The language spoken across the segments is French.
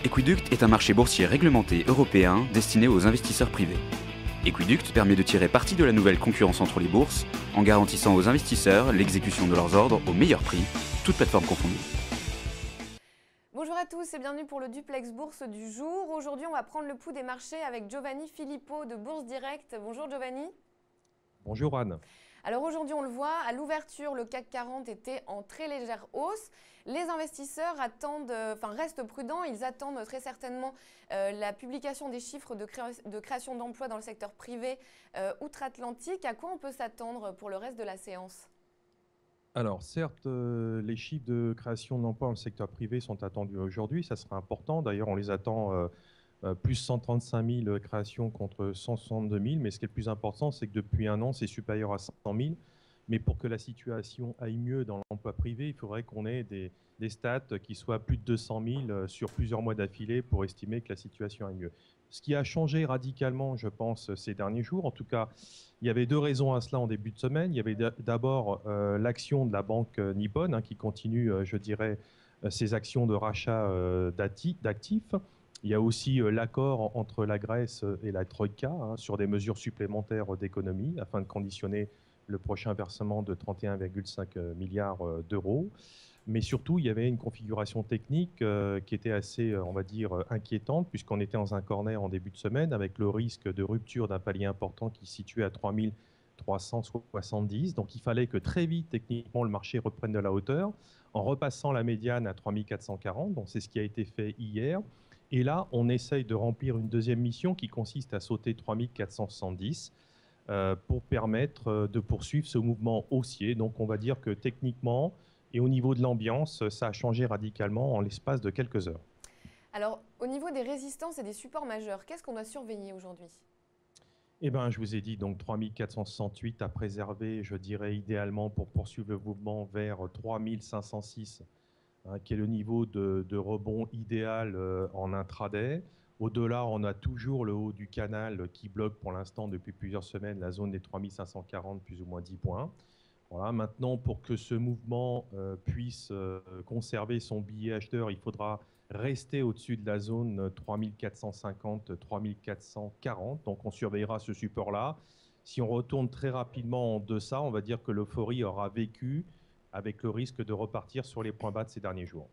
Equiduct est un marché boursier réglementé européen destiné aux investisseurs privés. Equiduct permet de tirer parti de la nouvelle concurrence entre les bourses en garantissant aux investisseurs l'exécution de leurs ordres au meilleur prix, toutes plateformes confondues. Bonjour à tous et bienvenue pour le Duplex Bourse du jour. Aujourd'hui, on va prendre le pouls des marchés avec Giovanni Filippo de Bourse Direct. Bonjour Giovanni. Bonjour Anne. Alors aujourd'hui, on le voit, à l'ouverture, le CAC 40 était en très légère hausse. Les investisseurs restent prudents. Ils attendent très certainement la publication des chiffres de création d'emplois dans le secteur privé outre-Atlantique. À quoi on peut s'attendre pour le reste de la séance ? Alors certes, les chiffres de création d'emplois dans le secteur privé sont attendus aujourd'hui. Ça sera important. D'ailleurs, on les attend plus 135 000 créations contre 162 000. Mais ce qui est le plus important, c'est que depuis un an, c'est supérieur à 100 000. Mais pour que la situation aille mieux dans l'emploi privé, il faudrait qu'on ait des stats qui soient plus de 200 000 sur plusieurs mois d'affilée pour estimer que la situation aille mieux. Ce qui a changé radicalement, je pense, ces derniers jours, en tout cas, il y avait deux raisons à cela en début de semaine. Il y avait d'abord l'action de la banque Nippon qui continue, je dirais, ses actions de rachat d'actifs. Il y a aussi l'accord entre la Grèce et la Troïka sur des mesures supplémentaires d'économie afin de conditionner le prochain versement de 31,5 milliards d'euros. Mais surtout, il y avait une configuration technique qui était assez, on va dire, inquiétante, puisqu'on était dans un corner en début de semaine avec le risque de rupture d'un palier important qui se situait à 3370. Donc il fallait que très vite, techniquement, le marché reprenne de la hauteur en repassant la médiane à 3440. Donc c'est ce qui a été fait hier. Et là, on essaye de remplir une deuxième mission qui consiste à sauter 3470 pour permettre de poursuivre ce mouvement haussier. Donc on va dire que techniquement et au niveau de l'ambiance, ça a changé radicalement en l'espace de quelques heures. Alors, au niveau des résistances et des supports majeurs, qu'est-ce qu'on doit surveiller aujourd'hui ? Eh bien, je vous ai dit, donc 3468 à préserver, je dirais idéalement pour poursuivre le mouvement vers 3506, qui est le niveau de rebond idéal en intraday. Au-delà, on a toujours le haut du canal qui bloque pour l'instant depuis plusieurs semaines la zone des 3540, plus ou moins 10 points. Voilà, maintenant, pour que ce mouvement puisse conserver son billet acheteur, il faudra rester au-dessus de la zone 3450-3440. Donc, on surveillera ce support-là. Si on retourne très rapidement en deçà, on va dire que l'euphorie aura vécu avec le risque de repartir sur les points bas de ces derniers jours.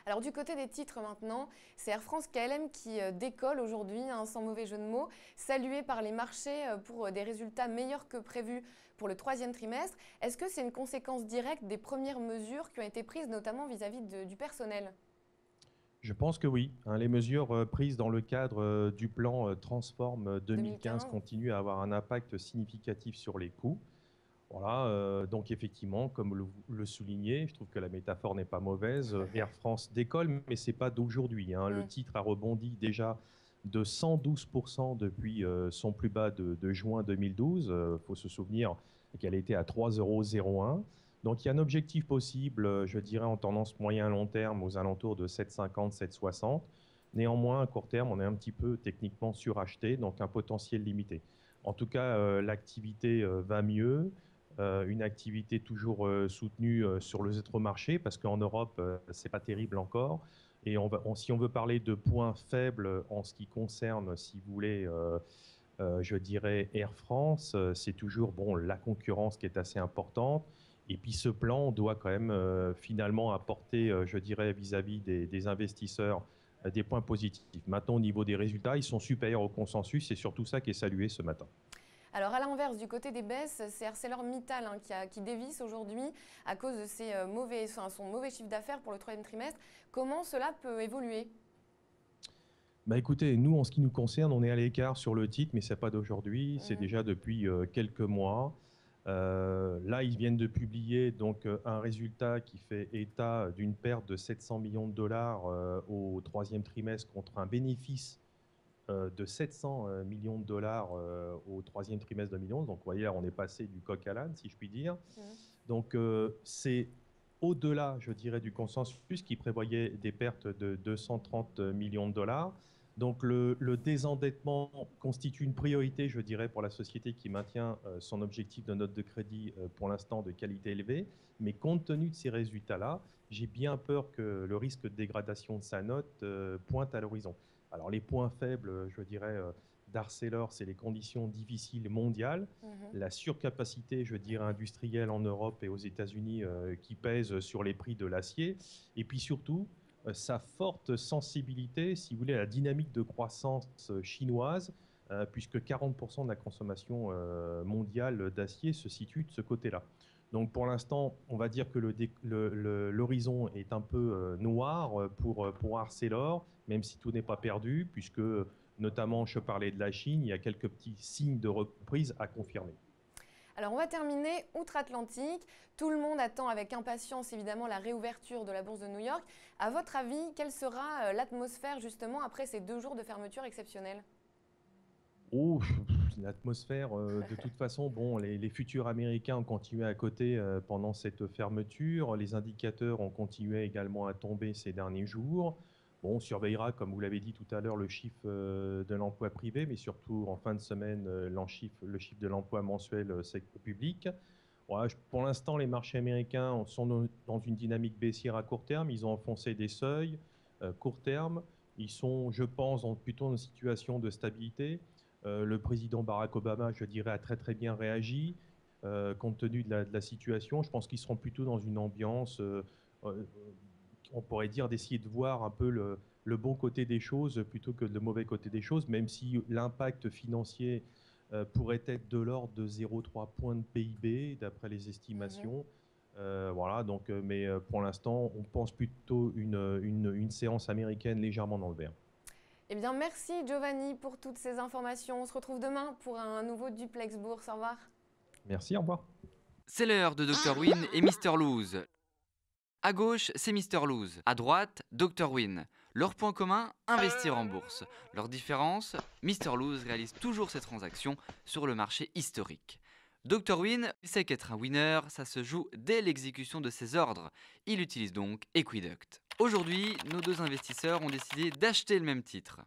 Alors du côté des titres maintenant, c'est Air France KLM qui décolle aujourd'hui, sans mauvais jeu de mots, salué par les marchés pour des résultats meilleurs que prévus pour le troisième trimestre. Est-ce que c'est une conséquence directe des premières mesures qui ont été prises, notamment vis-à-vis du personnel ? Je pense que oui. Les mesures prises dans le cadre du plan Transform 2015 continuent à avoir un impact significatif sur les coûts. Voilà, donc effectivement, comme le soulignez, je trouve que la métaphore n'est pas mauvaise. Air France décolle, mais ce n'est pas d'aujourd'hui. Le titre a rebondi déjà de 112% depuis son plus bas de juin 2012. Il faut se souvenir qu'elle était à 3,01 €. Donc il y a un objectif possible, je dirais, en tendance moyen-long terme aux alentours de 7,50, 7,60. Néanmoins, à court terme, on est un petit peu techniquement suracheté, donc un potentiel limité. En tout cas, l'activité va mieux. Une activité toujours soutenue sur les autres marchés, parce qu'en Europe, ce n'est pas terrible encore. Et si on veut parler de points faibles en ce qui concerne, si vous voulez, je dirais Air France, c'est toujours la concurrence qui est assez importante. Et puis ce plan doit quand même finalement apporter, je dirais, vis-à-vis des investisseurs, des points positifs. Maintenant, au niveau des résultats, ils sont supérieurs au consensus. C'est surtout ça qui est salué ce matin. Alors à l'inverse, du côté des baisses, c'est ArcelorMittal qui dévisse aujourd'hui à cause de son mauvais chiffre d'affaires pour le troisième trimestre. Comment cela peut évoluer ? Écoutez, nous, en ce qui nous concerne, on est à l'écart sur le titre, mais ce n'est pas d'aujourd'hui, c'est déjà depuis quelques mois. Là, ils viennent de publier donc, un résultat qui fait état d'une perte de 700 millions de dollars au troisième trimestre contre un bénéfice de 700 millions de dollars au troisième trimestre 2011. Donc, vous voyez, là, on est passé du coq à l'âne, si je puis dire. Donc, c'est au-delà, je dirais, du consensus qui prévoyait des pertes de 230 millions de dollars. Donc le désendettement constitue une priorité, je dirais, pour la société qui maintient son objectif de note de crédit pour l'instant de qualité élevée. Mais compte tenu de ces résultats-là, j'ai bien peur que le risque de dégradation de sa note pointe à l'horizon. Alors les points faibles, je dirais, d'Arcelor, c'est les conditions difficiles mondiales, la surcapacité, je dirais, industrielle en Europe et aux États-Unis qui pèse sur les prix de l'acier. Et puis surtout, sa forte sensibilité, si vous voulez, à la dynamique de croissance chinoise, puisque 40% de la consommation mondiale d'acier se situe de ce côté-là. Donc pour l'instant, on va dire que l'horizon est un peu noir pour Arcelor, même si tout n'est pas perdu, puisque notamment, je parlais de la Chine, il y a quelques petits signes de reprise à confirmer. Alors on va terminer outre-Atlantique. Tout le monde attend avec impatience évidemment la réouverture de la bourse de New York. À votre avis, quelle sera l'atmosphère justement après ces 2 jours de fermeture exceptionnelle? Oh, l'atmosphère, de toute façon, bon, les futurs américains ont continué à coter pendant cette fermeture. Les indicateurs ont continué également à tomber ces derniers jours. Bon, on surveillera, comme vous l'avez dit tout à l'heure, le chiffre de l'emploi privé, mais surtout en fin de semaine, le chiffre de l'emploi mensuel secteur public. Ouais, pour l'instant, les marchés américains sont dans une dynamique baissière à court terme. Ils ont enfoncé des seuils court terme. Ils sont, je pense, plutôt dans une situation de stabilité. Le président Barack Obama, je dirais, a très très bien réagi compte tenu de la situation. Je pense qu'ils seront plutôt dans une ambiance, on pourrait dire, d'essayer de voir un peu le bon côté des choses plutôt que le mauvais côté des choses, même si l'impact financier pourrait être de l'ordre de 0,3 points de PIB, d'après les estimations. Voilà, donc, mais pour l'instant, on pense plutôt une séance américaine légèrement dans le vert. Eh bien, merci Giovanni pour toutes ces informations. On se retrouve demain pour un nouveau Duplex Bourse. Au revoir. Merci, au revoir. C'est l'heure de Dr Win et Mr Lose. À gauche, c'est Mr Lose. À droite, Dr Win. Leur point commun, investir en bourse. Leur différence, Mr Lose réalise toujours ses transactions sur le marché historique. Dr Win sait qu'être un winner, ça se joue dès l'exécution de ses ordres. Il utilise donc Equiduct. Aujourd'hui, nos 2 investisseurs ont décidé d'acheter le même titre.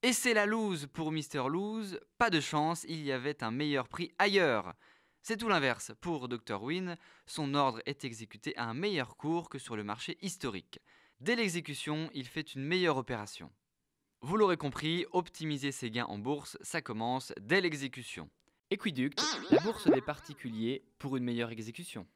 Et c'est la lose pour Mr Lose. Pas de chance, il y avait un meilleur prix ailleurs. C'est tout l'inverse pour Dr Win. Son ordre est exécuté à un meilleur cours que sur le marché historique. Dès l'exécution, il fait une meilleure opération. Vous l'aurez compris, optimiser ses gains en bourse, ça commence dès l'exécution. Equiduct, la bourse des particuliers pour une meilleure exécution.